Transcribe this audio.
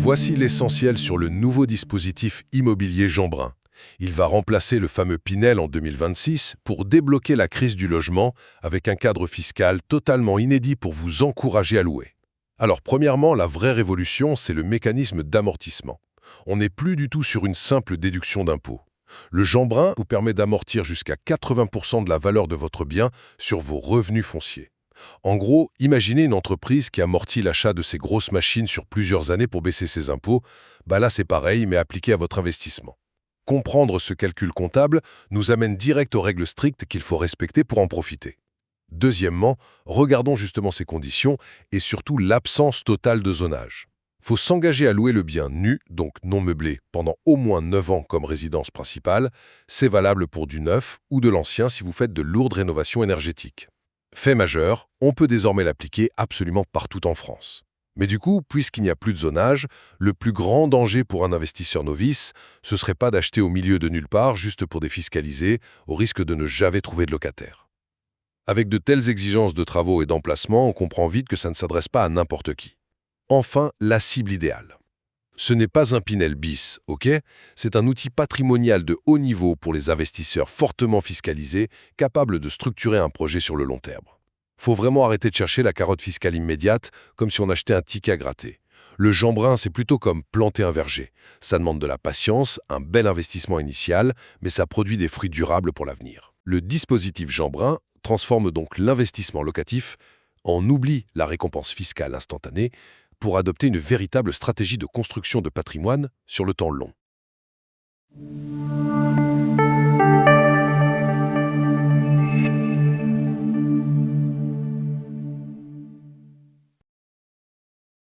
Voici l'essentiel sur le nouveau dispositif immobilier Jeanbrun. Il va remplacer le fameux Pinel en 2026 pour débloquer la crise du logement avec un cadre fiscal totalement inédit pour vous encourager à louer. Alors premièrement, la vraie révolution, c'est le mécanisme d'amortissement. On n'est plus du tout sur une simple déduction d'impôt. Le Jeanbrun vous permet d'amortir jusqu'à 80% de la valeur de votre bien sur vos revenus fonciers. En gros, imaginez une entreprise qui amortit l'achat de ses grosses machines sur plusieurs années pour baisser ses impôts. Là, c'est pareil, mais appliqué à votre investissement. Comprendre ce calcul comptable nous amène direct aux règles strictes qu'il faut respecter pour en profiter. Deuxièmement, regardons justement ces conditions et surtout l'absence totale de zonage. Il faut s'engager à louer le bien nu, donc non meublé, pendant au moins 9 ans comme résidence principale. C'est valable pour du neuf ou de l'ancien si vous faites de lourdes rénovations énergétiques. Fait majeur, on peut désormais l'appliquer absolument partout en France. Mais du coup, puisqu'il n'y a plus de zonage, le plus grand danger pour un investisseur novice, ce serait pas d'acheter au milieu de nulle part juste pour défiscaliser, au risque de ne jamais trouver de locataire. Avec de telles exigences de travaux et d'emplacement, on comprend vite que ça ne s'adresse pas à n'importe qui. Enfin, la cible idéale. Ce n'est pas un Pinel bis, ok? C'est un outil patrimonial de haut niveau pour les investisseurs fortement fiscalisés, capables de structurer un projet sur le long terme. Faut vraiment arrêter de chercher la carotte fiscale immédiate, comme si on achetait un ticket à gratter. Le Jeanbrun, c'est plutôt comme planter un verger. Ça demande de la patience, un bel investissement initial, mais ça produit des fruits durables pour l'avenir. Le dispositif Jeanbrun transforme donc l'investissement locatif en oublie la récompense fiscale instantanée pour adopter une véritable stratégie de construction de patrimoine sur le temps long.